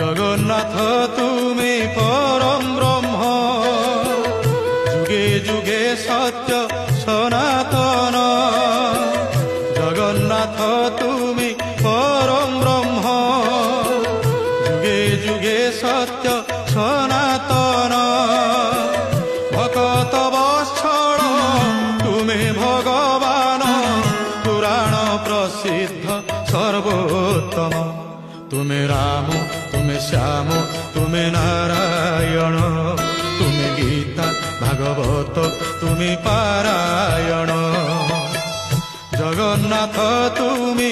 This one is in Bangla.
জগন্নাথ তুমি পরম ব্রহ্ম, যুগে যুগে সত্য সনাতন। জগন্নাথ তুমি পরম ব্রহ্ম, যুগে যুগে সত্য সনাতন। ভকত বৎসল তুমি ভগবান, পুরাণ প্রসিদ্ধ সর্বোত্তম। তুমি রাম, তুমি শ্যাম, তুমি নারায়ণ, তুমি গীতা ভাগবত, তুমি পারায়ণ। জগন্নাথ তুমি